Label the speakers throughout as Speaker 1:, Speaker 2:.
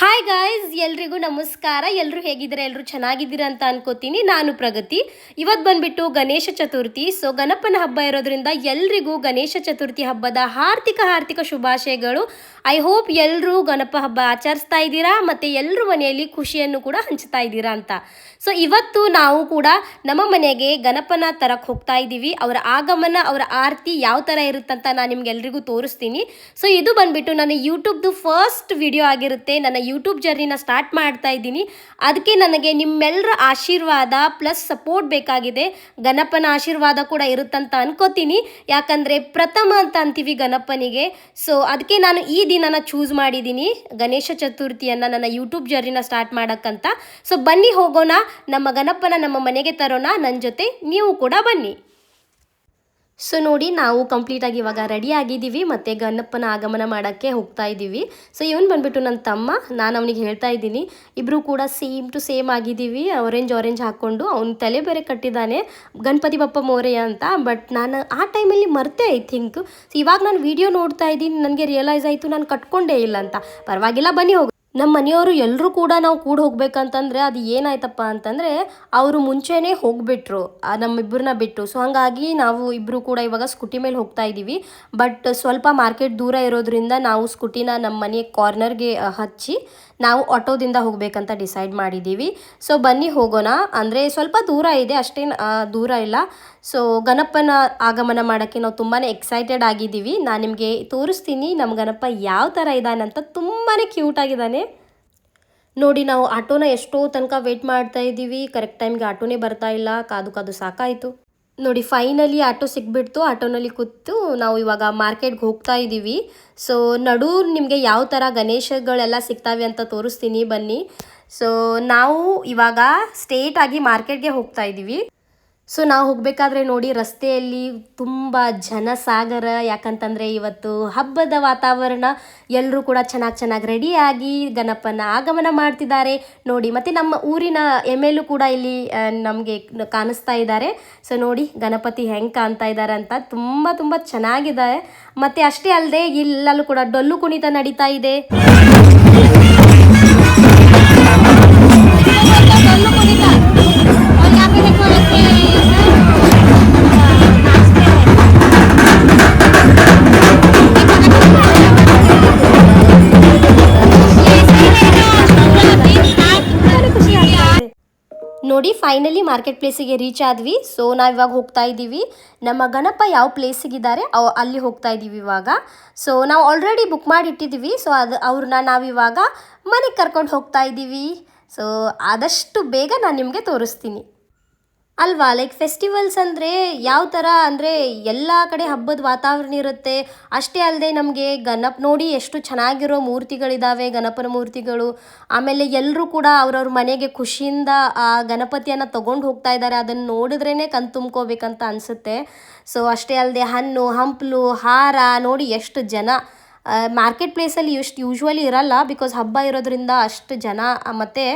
Speaker 1: Hi guys, ಎಲ್ರಿಗೂ ನಮಸ್ಕಾರ. ಎಲ್ಲರೂ ಹೇಗಿದ್ದೀರಾ? ಎಲ್ಲರೂ ಚೆನ್ನಾಗಿದ್ದೀರಾ ಅಂತ ಅನ್ಕೋತೀನಿ. ನಾನು ಪ್ರಗತಿ. ಇವತ್ತು ಬಂದ್ಬಿಟ್ಟು ಗಣೇಶ ಚತುರ್ಥಿ. ಸೊ ಗಣಪನ ಹಬ್ಬ ಇರೋದ್ರಿಂದ ಎಲ್ರಿಗೂ ಗಣೇಶ ಚತುರ್ಥಿ ಹಬ್ಬದ ಹಾರ್ದಿಕ ಶುಭಾಶಯಗಳು. ಐ ಹೋಪ್ ಎಲ್ಲರೂ ಗಣಪ ಹಬ್ಬ ಆಚರಿಸ್ತಾ ಇದ್ದೀರಾ ಮತ್ತು ಎಲ್ಲರೂ ಮನೆಯಲ್ಲಿ ಖುಷಿಯನ್ನು ಕೂಡ ಹಂಚ್ತಾ ಇದ್ದೀರಾ ಅಂತ. ಸೊ ಇವತ್ತು ನಾವು ಕೂಡ ನಮ್ಮ ಮನೆಗೆ ಗಣಪನ ತರಕ್ಕೆ ಹೋಗ್ತಾ ಇದ್ದೀವಿ. ಅವರ ಆಗಮನ, ಅವರ ಆರತಿ ಯಾವ ಥರ ಇರುತ್ತಂತ ನಾನು ನಿಮ್ಗೆಲ್ರಿಗೂ ತೋರಿಸ್ತೀನಿ. ಸೊ ಇದು ಬಂದ್ಬಿಟ್ಟು ನನ್ನ ಯೂಟ್ಯೂಬ್ದು ಫಸ್ಟ್ ವಿಡಿಯೋ ಆಗಿರುತ್ತೆ. ನನ್ನ ಯೂಟ್ಯೂಬ್ ಜರ್ನಿನ ಸ್ಟಾರ್ಟ್ ಮಾಡ್ತಾ ಇದ್ದೀನಿ. ಅದಕ್ಕೆ ನನಗೆ ನಿಮ್ಮೆಲ್ಲರ ಆಶೀರ್ವಾದ ಪ್ಲಸ್ ಸಪೋರ್ಟ್ ಬೇಕಾಗಿದೆ. ಗಣಪನ ಆಶೀರ್ವಾದ ಕೂಡ ಇರುತ್ತಂತ ಅನ್ಕೋತೀನಿ, ಯಾಕಂದರೆ ಪ್ರಥಮ ಅಂತ ಅಂತೀವಿ ಗಣಪನಿಗೆ. ಸೊ ಅದಕ್ಕೆ ನಾನು ಈ ದಿನನ ಚೂಸ್ ಮಾಡಿದ್ದೀನಿ, ಗಣೇಶ ಚತುರ್ಥಿಯನ್ನು ನನ್ನ ಯೂಟ್ಯೂಬ್ ಜರ್ನಿನ ಸ್ಟಾರ್ಟ್ ಮಾಡೋಕ್ಕಂತ. ಸೊ ಬನ್ನಿ ಹೋಗೋಣ, ನಮ್ಮ ಗಣಪನ ನಮ್ಮ ಮನೆಗೆ ತರೋಣ. ನನ್ನ ಜೊತೆ ನೀವು ಕೂಡ ಬನ್ನಿ. ಸೊ ನೋಡಿ, ನಾವು ಕಂಪ್ಲೀಟಾಗಿ ಇವಾಗ ರೆಡಿ ಆಗಿದ್ದೀವಿ ಮತ್ತು ಗಣಪನ ಆಗಮನ ಮಾಡೋಕ್ಕೆ ಹೋಗ್ತಾ ಇದ್ದೀವಿ. ಸೊ ಇವನು ಬಂದುಬಿಟ್ಟು ನನ್ನ ತಮ್ಮ, ನಾನು ಅವನಿಗೆ ಹೇಳ್ತಾ ಇದ್ದೀನಿ. ಇಬ್ಬರು ಕೂಡ ಸೇಮ್ ಟು ಸೇಮ್ ಆಗಿದ್ದೀವಿ, ಆರೆಂಜ್ ಹಾಕ್ಕೊಂಡು. ಅವ್ನ ತಲೆ ಬೇರೆ ಕಟ್ಟಿದ್ದಾನೆ ಗಣಪತಿ ಬಪ್ಪ ಮೋರೆಯ ಅಂತ. ಬಟ್ ನಾನು ಆ ಟೈಮಲ್ಲಿ ಮರ್ತೆ ಐ ಥಿಂಕ್. ಸೊ ಇವಾಗ ನಾನು ವಿಡಿಯೋ ನೋಡ್ತಾ ಇದ್ದೀನಿ, ನನಗೆ ರಿಯಲೈಸ್ ಆಯಿತು ನಾನು ಕಟ್ಕೊಂಡೇ ಇಲ್ಲ ಅಂತ. ಪರವಾಗಿಲ್ಲ, ಬನ್ನಿ ಹೋಗಿ. ನಮ್ಮ ಮನೆಯವರು ಎಲ್ಲರೂ ಕೂಡ ನಾವು ಕೂಡ ಹೋಗ್ಬೇಕಂತಂದರೆ ಅದು ಏನಾಯ್ತಪ್ಪ ಅಂತಂದರೆ, ಅವರು ಮುಂಚೆನೇ ಹೋಗಿಬಿಟ್ರು ನಮ್ಮಿಬ್ಬರನ್ನ ಬಿಟ್ಟು. ಸೊ ಹಾಗಾಗಿ ನಾವು ಇಬ್ಬರು ಕೂಡ ಇವಾಗ ಸ್ಕೂಟಿ ಮೇಲೆ ಹೋಗ್ತಾ ಇದ್ದೀವಿ. ಬಟ್ ಸ್ವಲ್ಪ ಮಾರ್ಕೆಟ್ ದೂರ ಇರೋದ್ರಿಂದ ನಾವು ಸ್ಕೂಟಿನ ನಮ್ಮ ಮನೆ ಕಾರ್ನರ್ಗೆ ಹಚ್ಚಿ ನಾವು ಆಟೋದಿಂದ ಹೋಗಬೇಕಂತ ಡಿಸೈಡ್ ಮಾಡಿದ್ದೀವಿ. ಸೊ ಬನ್ನಿ ಹೋಗೋಣ. ಅಂದರೆ ಸ್ವಲ್ಪ ದೂರ ಇದೆ, ಅಷ್ಟೇನು ದೂರ ಇಲ್ಲ. ಸೊ ಗಣಪನ ಆಗಮನ ಮಾಡೋಕ್ಕೆ ನಾವು ತುಂಬಾ ಎಕ್ಸೈಟೆಡ್ ಆಗಿದ್ದೀವಿ. ನಾನು ನಿಮಗೆ ತೋರಿಸ್ತೀನಿ ನಮ್ಮ ಗಣಪ ಯಾವ ಥರ ಇದ್ದಾನಂತ. ತುಂಬಾ ಕ್ಯೂಟ್ ಆಗಿದ್ದಾನೆ ನೋಡಿ. ನಾವು ಆಟೋನ ಎಷ್ಟೋ ತನಕ ವೇಟ್ ಮಾಡ್ತಾ ಇದ್ದೀವಿ, ಕರೆಕ್ಟ್ ಟೈಮ್ಗೆ ಆಟೋನೇ ಬರ್ತಾ ಇಲ್ಲ. ಕಾದು ಸಾಕಾಯಿತು ನೋಡಿ. Finally auto ಸಿಕ್ಬಿಡ್ತು. ಆಟೋನಲ್ಲಿ ಕೂತು ನಾವು ಇವಾಗ ಮಾರ್ಕೆಟ್ಗೆ ಹೋಗ್ತಾ ಇದ್ದೀವಿ. ಸೊ ನಿಮಗೆ ಯಾವ ಥರ ಗಣೇಶಗಳೆಲ್ಲ ಸಿಗ್ತಾವೆ ಅಂತ ತೋರಿಸ್ತೀನಿ, ಬನ್ನಿ. ಸೊ ನಾವು ಇವಾಗ ಸ್ಟ್ರೇಟಾಗಿ ಮಾರ್ಕೆಟ್ಗೆ ಹೋಗ್ತಾ ಇದ್ದೀವಿ. ಸೊ ನಾವು ಹೋಗಬೇಕಾದ್ರೆ ನೋಡಿ, ರಸ್ತೆಯಲ್ಲಿ ತುಂಬ ಜನಸಾಗರ. ಯಾಕಂತಂದರೆ ಇವತ್ತು ಹಬ್ಬದ ವಾತಾವರಣ, ಎಲ್ಲರೂ ಕೂಡ ಚೆನ್ನಾಗಿ ರೆಡಿಯಾಗಿ ಗಣಪನ ಆಗಮನ ಮಾಡ್ತಿದ್ದಾರೆ ನೋಡಿ. ಮತ್ತು ನಮ್ಮ ಊರಿನ ML ಕೂಡ ಇಲ್ಲಿ ನಮಗೆ ಕಾಣಿಸ್ತಾ ಇದ್ದಾರೆ. ಸೊ ನೋಡಿ ಗಣಪತಿ ಹೆಂಗೆ ಕಾಣ್ತಾ ಇದ್ದಾರೆ ಅಂತ. ತುಂಬ ಚೆನ್ನಾಗಿದೆ. ಮತ್ತು ಅಷ್ಟೇ ಅಲ್ಲದೆ ಇಲ್ಲಲ್ಲೂ ಕೂಡ ಡೊಳ್ಳು ಕುಣಿತ ನಡೀತಾ ಇದೆ. ನೋಡಿ ಫೈನಲಿ ಮಾರ್ಕೆಟ್ ಪ್ಲೇಸಿಗೆ ರೀಚ್ ಆದ್ವಿ. ಸೊ ನಾವಿವಾಗ ಹೋಗ್ತಾ ಇದ್ದೀವಿ. ನಮ್ಮ ಗಣಪ ಯಾವ ಪ್ಲೇಸಿಗಿದ್ದಾರೆ ಅಲ್ಲಿ ಹೋಗ್ತಾ ಇದ್ದೀವಿ ಇವಾಗ. ಸೊ ನಾವು ಆಲ್ರೆಡಿ ಬುಕ್ ಮಾಡಿ ಇಟ್ಟಿದ್ದೀವಿ. ಸೊ ಅವ್ರನ್ನ ನಾವಿವಾಗ ಮನೆಗೆ ಕರ್ಕೊಂಡು ಹೋಗ್ತಾ ಇದ್ದೀವಿ. ಸೊ ಆದಷ್ಟು ಬೇಗ ನಾನು ನಿಮಗೆ ತೋರಿಸ್ತೀನಿ ಅಲ್ವಾ. ಲೈಕ್ ಫೆಸ್ಟಿವಲ್ಸ್ ಅಂದರೆ ಯಾವ ಥರ ಅಂದರೆ ಎಲ್ಲ ಕಡೆ ಹಬ್ಬದ ವಾತಾವರಣ ಇರುತ್ತೆ. ಅಷ್ಟೇ ಅಲ್ಲದೆ ನಮಗೆ ನೋಡಿ ಎಷ್ಟು ಚೆನ್ನಾಗಿರೋ ಮೂರ್ತಿಗಳಿದ್ದಾವೆ, ಗಣಪನ ಮೂರ್ತಿಗಳು. ಆಮೇಲೆ ಎಲ್ಲರೂ ಕೂಡ ಅವ್ರವ್ರ ಮನೆಗೆ ಖುಷಿಯಿಂದ ಆ ಗಣಪತಿಯನ್ನು ತೊಗೊಂಡು ಹೋಗ್ತಾ ಇದ್ದಾರೆ. ಅದನ್ನು ನೋಡಿದ್ರೇ ಕಣ್ ತುಂಬ್ಕೋಬೇಕಂತ ಅನಿಸುತ್ತೆ. ಸೊ ಅಷ್ಟೇ ಅಲ್ಲದೆ ಹಣ್ಣು ಹಂಪಲು ಹಾರ ನೋಡಿ ಎಷ್ಟು ಜನ. ಮಾರ್ಕೆಟ್ ಪ್ಲೇಸಲ್ಲಿ ಯೂಶ್ವಲಿ ಇರಲ್ಲ, ಬಿಕಾಸ್ ಹಬ್ಬ ಇರೋದ್ರಿಂದ ಅಷ್ಟು ಜನ. ಮತ್ತು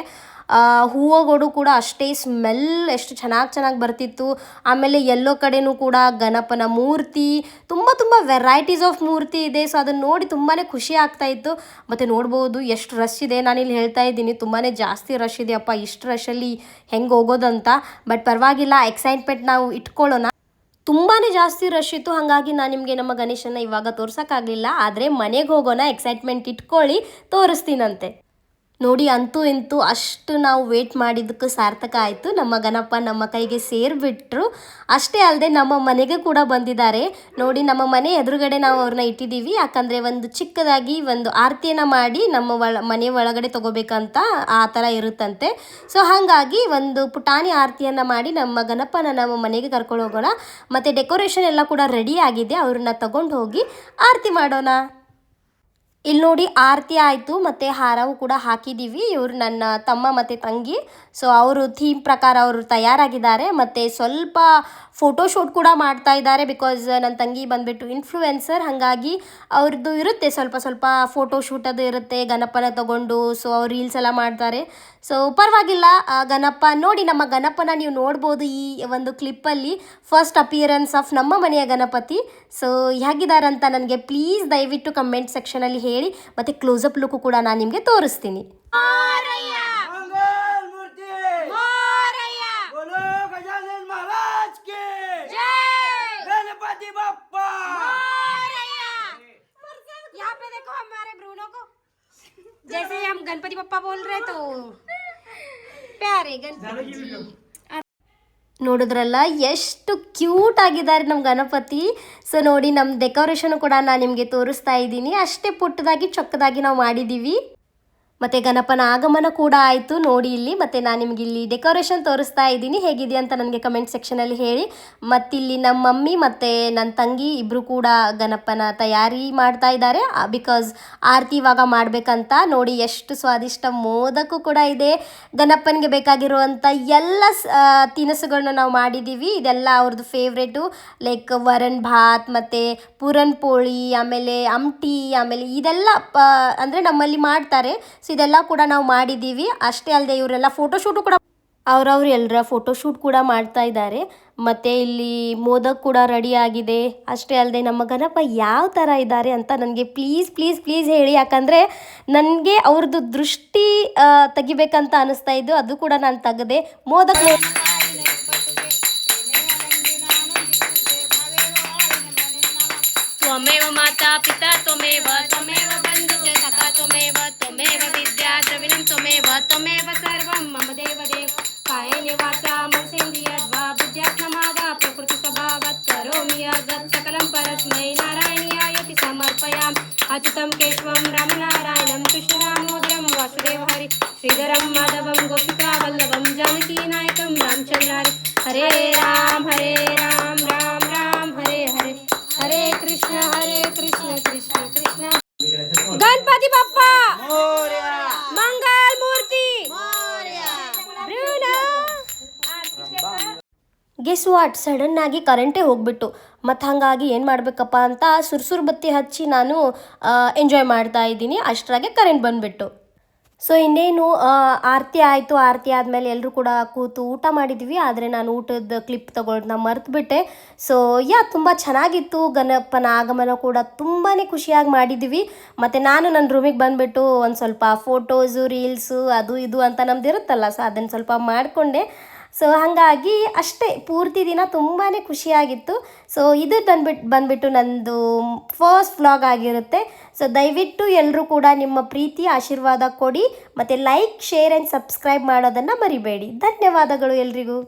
Speaker 1: ಹೂವುಗಳು ಕೂಡ ಅಷ್ಟೇ ಸ್ಮೆಲ್ ಎಷ್ಟು ಚೆನ್ನಾಗಿ ಬರ್ತಿತ್ತು. ಆಮೇಲೆ ಎಲ್ಲೋ ಕಡೆನೂ ಕೂಡ ಗಣಪನ ಮೂರ್ತಿ ತುಂಬ ವೆರೈಟೀಸ್ ಆಫ್ ಮೂರ್ತಿ ಇದೆ. ಸೊ ಅದನ್ನು ನೋಡಿ ತುಂಬಾ ಖುಷಿ ಆಗ್ತಾಯಿತ್ತು. ಮತ್ತು ನೋಡ್ಬೋದು ಎಷ್ಟು ರಶ್ ಇದೆ. ನಾನಿಲ್ಲಿ ಹೇಳ್ತಾ ಇದ್ದೀನಿ ತುಂಬಾ ಜಾಸ್ತಿ ರಶ್ ಇದೆಯಪ್ಪ, ಇಷ್ಟು ರಶಲ್ಲಿ ಹೆಂಗೆ ಹೋಗೋದಂತ. ಬಟ್ ಪರವಾಗಿಲ್ಲ, ಎಕ್ಸೈಟ್ಮೆಂಟ್ ನಾವು ಇಟ್ಕೊಳ್ಳೋಣ. ತುಂಬಾ ಜಾಸ್ತಿ ರಶ್ ಇತ್ತು, ಹಾಗಾಗಿ ನಾನು ನಿಮಗೆ ನಮ್ಮ ಗಣೇಶನ ಇವಾಗ ತೋರ್ಸೋಕ್ಕಾಗಲಿಲ್ಲ. ಆದರೆ ಮನೆಗೆ ಹೋಗೋಣ, ಎಕ್ಸೈಟ್ಮೆಂಟ್ ಇಟ್ಕೊಳ್ಳಿ, ತೋರಿಸ್ತೀನಂತೆ. ನೋಡಿ ಅಂತೂ ಇಂತೂ ಅಷ್ಟು ನಾವು ವೇಟ್ ಮಾಡಿದ್ದಕ್ಕೆ ಸಾರ್ಥಕ ಆಯಿತು. ನಮ್ಮ ಗಣಪ ನಮ್ಮ ಕೈಗೆ ಸೇರಿಬಿಟ್ರು. ಅಷ್ಟೇ ಅಲ್ಲದೆ ನಮ್ಮ ಮನೆಗೆ ಕೂಡ ಬಂದಿದ್ದಾರೆ ನೋಡಿ. ನಮ್ಮ ಮನೆ ಎದುರುಗಡೆ ನಾವು ಅವ್ರನ್ನ ಇಟ್ಟಿದ್ದೀವಿ. ಯಾಕಂದರೆ ಒಂದು ಚಿಕ್ಕದಾಗಿ ಒಂದು ಆರತಿಯನ್ನು ಮಾಡಿ ನಮ್ಮ ಮನೆ ಒಳಗಡೆ ತೊಗೋಬೇಕಂತ ಆ ಥರ ಇರುತ್ತಂತೆ. ಸೊ ಹಾಗಾಗಿ ಒಂದು ಪುಟಾಣಿ ಆರತಿಯನ್ನು ಮಾಡಿ ನಮ್ಮ ಗಣಪನ ನಮ್ಮ ಮನೆಗೆ ಕರ್ಕೊಂಡು ಹೋಗೋಣ. ಮತ್ತು ಡೆಕೋರೇಷನ್ ಎಲ್ಲ ಕೂಡ ರೆಡಿ ಆಗಿದೆ, ಅವ್ರನ್ನ ತಗೊಂಡು ಹೋಗಿ ಆರತಿ ಮಾಡೋಣ. ಇಲ್ಲಿ ನೋಡಿ ಆರತಿ ಆಯಿತು, ಮತ್ತು ಹಾರವು ಕೂಡ ಹಾಕಿದ್ದೀವಿ. ಇವರು ನನ್ನ ತಮ್ಮ ಮತ್ತು ತಂಗಿ. ಸೊ ಅವರು ಥೀಮ್ ಪ್ರಕಾರ ಅವರು ತಯಾರಾಗಿದ್ದಾರೆ. ಮತ್ತು ಸ್ವಲ್ಪ ಫೋಟೋಶೂಟ್ ಕೂಡ ಮಾಡ್ತಾ ಇದ್ದಾರೆ. ಬಿಕಾಸ್ ನನ್ನ ತಂಗಿ ಬಂದುಬಿಟ್ಟು ಇನ್ಫ್ಲೂಯೆನ್ಸರ್, ಹಾಗಾಗಿ ಅವ್ರದ್ದು ಇರುತ್ತೆ ಸ್ವಲ್ಪ ಫೋಟೋಶೂಟ್ ಅದು ಇರುತ್ತೆ ಗಣಪನ ತಗೊಂಡು. ಸೊ ಅವ್ರು ರೀಲ್ಸ್ ಎಲ್ಲ ಮಾಡ್ತಾರೆ. ಸೊ ಪರವಾಗಿಲ್ಲ. ಗಣಪ ನೋಡಿ, ನಮ್ಮ ಗಣಪನ ನೀವು ನೋಡ್ಬೋದು ಈ ಒಂದು ಕ್ಲಿಪ್ಪಲ್ಲಿ. ಫಸ್ಟ್ ಅಪಿಯರೆನ್ಸ್ ಆಫ್ ನಮ್ಮ ಮನೆಯ ಗಣಪತಿ. ಸೊ ಹೇಗಿದ್ದಾರಂತ ನನಗೆ ಪ್ಲೀಸ್ ದಯವಿಟ್ಟು ಕಮೆಂಟ್ ಸೆಕ್ಷನಲ್ಲಿ ಹೇಳಿ. ಹೇಳಿ ಮತ್ತು ಕ್ಲೋಸಪ್ ಲುಕ್ಕು ಕೂಡ ನಾನು ನಿಮಗೆ ತೋರಿಸ್ತೀನಿ.
Speaker 2: जैसे हम गणपति बप्पा बोल रहे तो प्यारे गणपति.
Speaker 1: ನೋಡಿದ್ರಲ್ಲ ಎಷ್ಟು ಕ್ಯೂಟ್ ಆಗಿದ್ದಾರೆ ನಮ್ಮ ಗಣಪತಿ. ಸೊ ನೋಡಿ ನಮ್ಮ ಡೆಕೋರೇಷನ್ ಕೂಡ ನಾನು ನಿಮಗೆ ತೋರಿಸ್ತಾ ಇದ್ದೀನಿ. ಅಷ್ಟೇ ಪುಟ್ಟದಾಗಿ ಚೊಕ್ಕದಾಗಿ ನಾವು ಮಾಡಿದ್ದೀವಿ. ಮತ್ತು ಗಣಪನ ಆಗಮನ ಕೂಡ ಆಯಿತು ನೋಡಿ ಇಲ್ಲಿ. ಮತ್ತು ನಾನು ನಿಮಗೆ ಇಲ್ಲಿ ಡೆಕೋರೇಷನ್ ತೋರಿಸ್ತಾ ಇದ್ದೀನಿ, ಹೇಗಿದೆ ಅಂತ ನನಗೆ ಕಮೆಂಟ್ ಸೆಕ್ಷನಲ್ಲಿ ಹೇಳಿ. ಮತ್ತಿಲ್ಲಿ ನಮ್ಮ ಮಮ್ಮಿ ಮತ್ತು ನನ್ನ ತಂಗಿ ಇಬ್ಬರು ಕೂಡ ಗಣಪನ ತಯಾರಿ ಮಾಡ್ತಾ ಇದ್ದಾರೆ, ಬಿಕಾಸ್ ಆರತಿ ಇವಾಗ ಮಾಡಬೇಕಂತ. ನೋಡಿ ಎಷ್ಟು ಸ್ವಾದಿಷ್ಟ ಮೋದಕ್ಕೂ ಕೂಡ ಇದೆ. ಗಣಪನಿಗೆ ಬೇಕಾಗಿರುವಂಥ ಎಲ್ಲ ತಿನಿಸುಗಳನ್ನ ನಾವು ಮಾಡಿದ್ದೀವಿ. ಇದೆಲ್ಲ ಅವ್ರದ್ದು ಫೇವ್ರೇಟು, ಲೈಕ್ ವರನ್ ಭಾತ್ ಮತ್ತು ಪೂರನ್ ಪೋಳಿ, ಆಮೇಲೆ ಆಮ್ಟಿ, ಆಮೇಲೆ ಇದೆಲ್ಲ ಅಂದರೆ ನಮ್ಮಲ್ಲಿ ಮಾಡ್ತಾರೆ. ಸೊ ಇದೆಲ್ಲ ಕೂಡ ನಾವು ಮಾಡಿದ್ದೀವಿ. ಅಷ್ಟೇ ಅಲ್ಲದೆ ಇವರೆಲ್ಲ ಫೋಟೋಶೂಟು ಕೂಡ ಅವರವ್ರು ಎಲ್ಲರ ಫೋಟೋಶೂಟ್ ಕೂಡ ಮಾಡ್ತಾ ಇದ್ದಾರೆ. ಮತ್ತು ಇಲ್ಲಿ ಮೋದಕ್ ಕೂಡ ರೆಡಿ ಆಗಿದೆ. ಅಷ್ಟೇ ಅಲ್ಲದೆ ನಮ್ಮ ಗಣಪ ಯಾವ ಥರ ಇದ್ದಾರೆ ಅಂತ ನನಗೆ ಪ್ಲೀಸ್ ಪ್ಲೀಸ್ ಪ್ಲೀಸ್ ಹೇಳಿ, ಯಾಕಂದರೆ ನನಗೆ ಅವ್ರದ್ದು ದೃಷ್ಟಿ ತೆಗಿಬೇಕಂತ ಅನ್ನಿಸ್ತಾ ಇದ್ದು, ಅದು ಕೂಡ ನಾನು ತೆಗೆದೆ. ಮೋದಕ್
Speaker 2: त्वमेव माता पिता त्वमेव त्वमेव बन्धुश्च सखा त्वमेव त्वमेव विद्या द्रविणं त्वमेव त्वमेव सर्वं मम देवदेव. कायेन वाचा मनसेन्द्रियर्वा बुद्ध्यात्मना वा प्रकृतिस्वभावात् करोमि यद्यत् सकलं परस्मै नारायणायति समर्पयामि. अच्युतं केशवं रामनारायणं कृष्णदामोदरं वासुदेव हरि श्रीधरं माधवं गोपिकावल्लभं जानकीनायकं रामचन्द्रारि. हरे राम राम राम हरे हरे, हरे कृष्ण कृष्ण कृष्ण. गणपति बप्पा मंगल मूर्ति.
Speaker 1: ಗೆಸ್ ವಾಟ್, ಸಡನ್ನಾಗಿ ಕರೆಂಟೇ ಹೋಗ್ಬಿಟ್ಟು. ಮತ್ತು ಹಾಗಾಗಿ ಏನು ಮಾಡಬೇಕಪ್ಪ ಅಂತ ಸುರ್ಸುರು ಬತ್ತಿ ಹಚ್ಚಿ ನಾನು ಎಂಜಾಯ್ ಮಾಡ್ತಾ ಇದ್ದೀನಿ. ಅಷ್ಟರಾಗೆ ಕರೆಂಟ್ ಬಂದುಬಿಟ್ಟು. ಸೊ ಇನ್ನೇನು ಆರತಿ ಆಯಿತು. ಆರತಿ ಆದಮೇಲೆ ಎಲ್ಲರೂ ಕೂಡ ಕೂತು ಊಟ ಮಾಡಿದ್ವಿ. ಆದರೆ ನಾನು ಊಟದ ಕ್ಲಿಪ್ ತೊಗೊಳ್ಳೋದನ್ನ ಮರೆತುಬಿಟ್ಟೆ. ಸೊ ತುಂಬ ಚೆನ್ನಾಗಿತ್ತು. ಗಣಪನ ಆಗಮನ ಕೂಡ ತುಂಬಾ ಖುಷಿಯಾಗಿ ಮಾಡಿದ್ವಿ. ಮತ್ತು ನಾನು ನನ್ನ ರೂಮಿಗೆ ಬಂದುಬಿಟ್ಟು ಒಂದು ಸ್ವಲ್ಪ ಫೋಟೋಸು, ರೀಲ್ಸು, ಅದು ಇದು ಅಂತ ನಮ್ದು ಇರುತ್ತಲ್ಲ, ಸೊ ಅದನ್ನು ಸ್ವಲ್ಪ ಮಾಡಿಕೊಂಡೆ. ಸೊ ಹಾಗಾಗಿ ಅಷ್ಟೇ, ಪೂರ್ತಿ ದಿನ ತುಂಬಾ ಖುಷಿಯಾಗಿತ್ತು. ಸೊ ಇದು ಬಂದ್ಬಿಟ್ಟು ನನ್ನದು ಫಸ್ಟ್ ವ್ಲಾಗ್ ಆಗಿರುತ್ತೆ. ಸೊ ದಯವಿಟ್ಟು ಎಲ್ಲರೂ ಕೂಡ ನಿಮ್ಮ ಪ್ರೀತಿ ಆಶೀರ್ವಾದ ಕೊಡಿ, ಮತ್ತು ಲೈಕ್, ಶೇರ್ ಆ್ಯಂಡ್ ಸಬ್ಸ್ಕ್ರೈಬ್ ಮಾಡೋದನ್ನು ಮರಿಬೇಡಿ. ಧನ್ಯವಾದಗಳು ಎಲ್ರಿಗೂ.